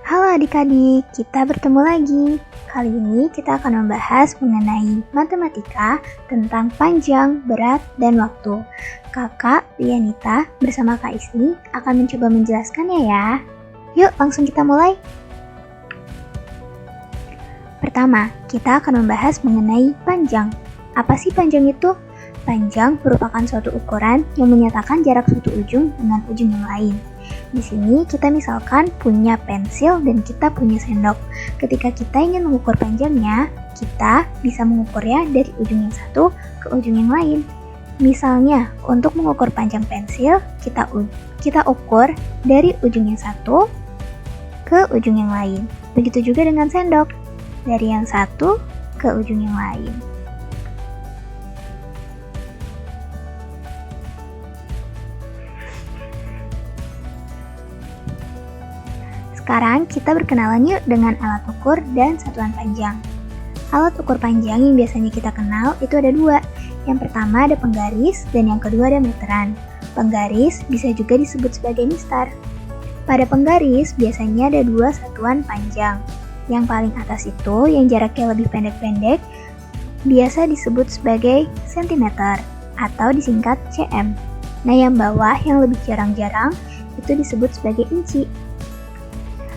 Halo adik-adik, kita bertemu lagi. Kali ini kita akan membahas mengenai matematika tentang panjang, berat, dan waktu. Kakak, Lianita, bersama Kak Isni akan mencoba menjelaskannya ya. Yuk langsung kita mulai. Pertama, kita akan membahas mengenai panjang. Apa sih panjang itu? Panjang merupakan suatu ukuran yang menyatakan jarak suatu ujung dengan ujung yang lain. Di sini kita misalkan punya pensil dan kita punya sendok. Ketika kita ingin mengukur panjangnya, kita bisa mengukurnya dari ujung yang satu ke ujung yang lain. Misalnya, untuk mengukur panjang pensil, kita ukur dari ujung yang satu ke ujung yang lain. Begitu juga dengan sendok, dari yang satu ke ujung yang lain. Sekarang kita berkenalan yuk dengan alat ukur dan satuan panjang. Alat ukur panjang yang biasanya kita kenal itu ada dua. Yang pertama ada penggaris dan yang kedua ada meteran. Penggaris bisa juga disebut sebagai mistar. Pada penggaris biasanya ada dua satuan panjang. Yang paling atas itu yang jaraknya lebih pendek-pendek biasa disebut sebagai sentimeter atau disingkat cm. Nah yang bawah yang lebih jarang-jarang itu disebut sebagai inci.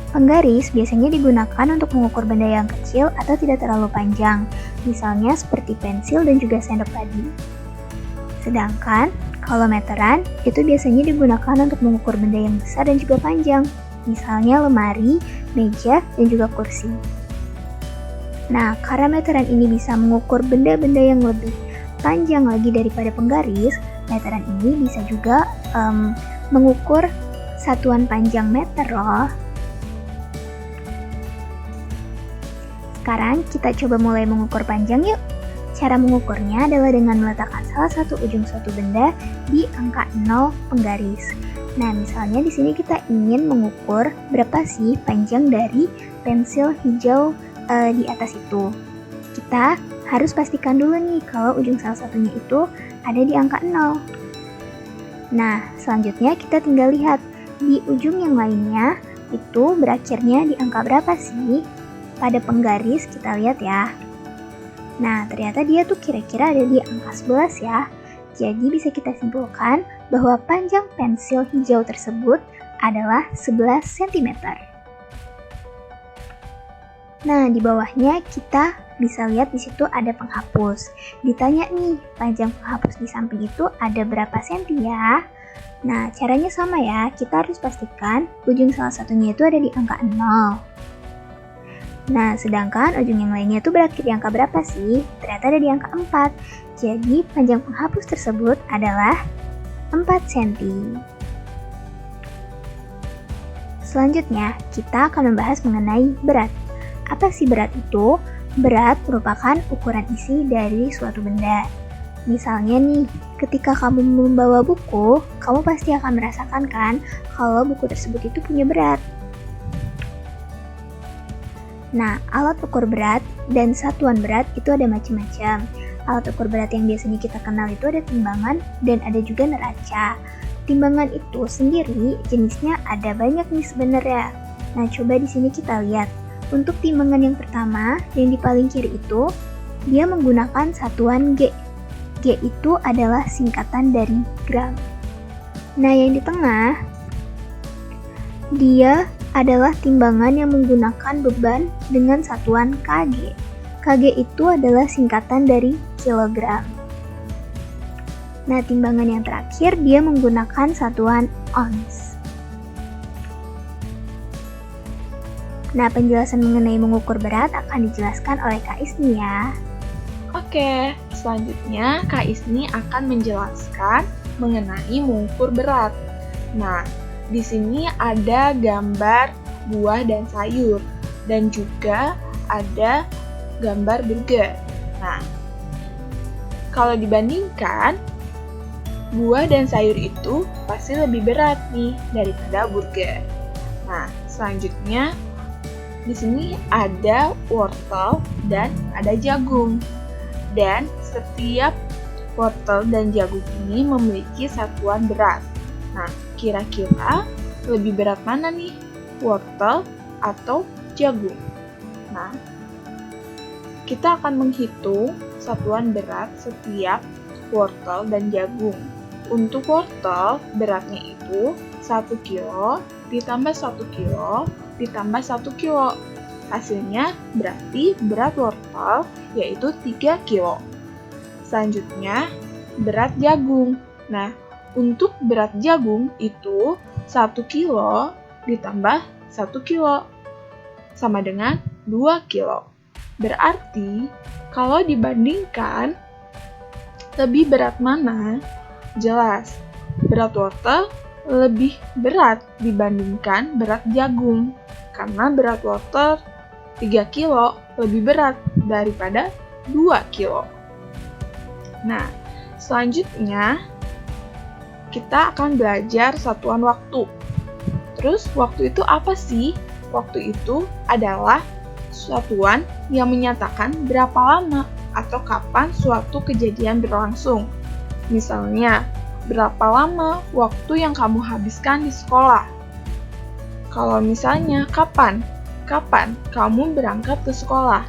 Penggaris biasanya digunakan untuk mengukur benda yang kecil atau tidak terlalu panjang, misalnya seperti pensil dan juga sendok tadi. Sedangkan, kalau meteran, itu biasanya digunakan untuk mengukur benda yang besar dan juga panjang, misalnya lemari, meja, dan juga kursi. Nah, karena meteran ini bisa mengukur benda-benda yang lebih panjang lagi daripada penggaris, meteran ini bisa juga mengukur satuan panjang meter loh. Sekarang kita coba mulai mengukur panjang yuk. Cara mengukurnya adalah dengan meletakkan salah satu ujung suatu benda di angka 0 penggaris. Nah, misalnya di sini kita ingin mengukur berapa sih panjang dari pensil hijau di atas itu. Kita harus pastikan dulu nih kalau ujung salah satunya itu ada di angka 0. Nah, selanjutnya kita tinggal lihat di ujung yang lainnya itu berakhirnya di angka berapa sih? Pada penggaris kita lihat ya. Nah, ternyata dia tuh kira-kira ada di angka 11 ya. Jadi bisa kita simpulkan bahwa panjang pensil hijau tersebut adalah 11 cm. Nah, di bawahnya kita bisa lihat di situ ada penghapus. Ditanya nih, panjang penghapus di samping itu ada berapa senti ya? Nah, caranya sama ya. Kita harus pastikan ujung salah satunya itu ada di angka 0. Nah, sedangkan ujung yang lainnya itu berakhir di angka berapa sih? Ternyata ada di angka 4. Jadi, panjang penghapus tersebut adalah 4 cm. Selanjutnya, kita akan membahas mengenai berat. Apa sih berat itu? Berat merupakan ukuran isi dari suatu benda. Misalnya nih, ketika kamu membawa buku, kamu pasti akan merasakan kan kalau buku tersebut itu punya berat. Nah, alat ukur berat dan satuan berat itu ada macam-macam. Alat ukur berat yang biasanya kita kenal itu ada timbangan dan ada juga neraca. Timbangan itu sendiri jenisnya ada banyak nih sebenarnya. Nah, coba di sini kita lihat. Untuk timbangan yang pertama, yang di paling kiri itu, dia menggunakan satuan G. G itu adalah singkatan dari gram. Nah, yang di tengah, dia adalah timbangan yang menggunakan beban dengan satuan kg. Kg itu adalah singkatan dari kilogram. Nah, timbangan yang terakhir dia menggunakan satuan ons. Nah, penjelasan mengenai mengukur berat akan dijelaskan oleh Kak Isni ya. Oke, selanjutnya Kak Isni akan menjelaskan mengenai mengukur berat. Nah, di sini ada gambar buah dan sayur dan juga ada gambar burger. Nah, kalau dibandingkan buah dan sayur itu pasti lebih berat nih daripada burger. Nah, selanjutnya di sini ada wortel dan ada jagung. Dan setiap wortel dan jagung ini memiliki satuan berat. Nah, kira-kira lebih berat mana nih? Wortel atau jagung. Nah, kita akan menghitung satuan berat setiap wortel dan jagung. Untuk wortel, beratnya itu 1 kilo ditambah 1 kilo ditambah 1 kilo. Hasilnya berarti berat wortel yaitu 3 kilo. Selanjutnya, berat jagung. Nah, untuk berat jagung itu 1 kilo ditambah 1 kilo sama dengan 2 kilo. Berarti, kalau dibandingkan lebih berat mana? Jelas, berat wortel lebih berat dibandingkan berat jagung. Karena berat wortel 3 kilo lebih berat daripada 2 kilo. Nah, selanjutnya kita akan belajar satuan waktu. Terus, waktu itu apa sih? Waktu itu adalah satuan yang menyatakan berapa lama atau kapan suatu kejadian berlangsung. Misalnya, berapa lama waktu yang kamu habiskan di sekolah? Kalau misalnya, kapan kamu berangkat ke sekolah?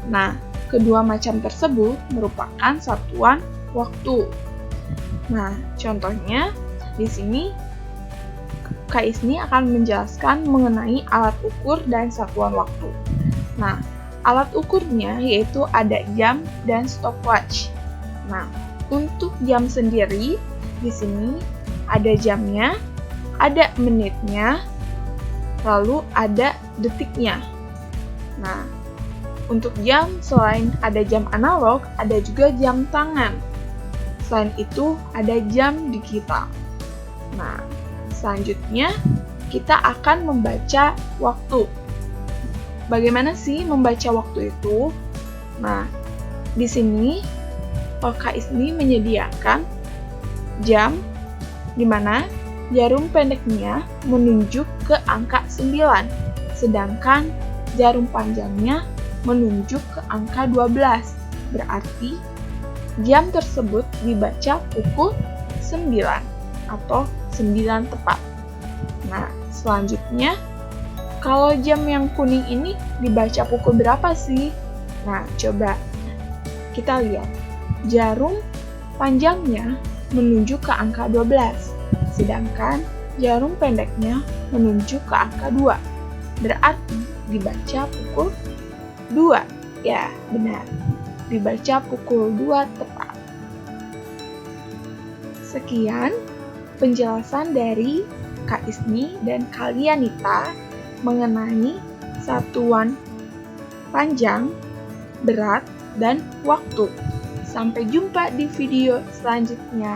Nah, kedua macam tersebut merupakan satuan waktu. Nah, contohnya di sini Kak Isni akan menjelaskan mengenai alat ukur dan satuan waktu. Nah, alat ukurnya yaitu ada jam dan stopwatch. Nah, untuk jam sendiri di sini ada jamnya, ada menitnya, lalu ada detiknya. Nah, untuk jam selain ada jam analog, ada juga jam tangan. Selain itu ada jam digital. Nah, selanjutnya kita akan membaca waktu. Bagaimana sih membaca waktu itu? Nah, di sini Kak Isni menyediakan jam di mana jarum pendeknya menunjuk ke angka 9, sedangkan jarum panjangnya menunjuk ke angka 12. Berarti jam tersebut dibaca pukul 9 atau 9 tepat. Nah, selanjutnya kalau jam yang kuning ini dibaca pukul berapa sih? Nah, coba kita lihat. Jarum panjangnya menunjuk ke angka 12, sedangkan jarum pendeknya menunjuk ke angka 2. Berarti dibaca pukul 2. Ya, benar. Dibaca pukul 2 tepat. Sekian penjelasan dari Kak Isni dan Kak Lianita mengenai satuan panjang, berat, dan waktu. Sampai jumpa di video selanjutnya.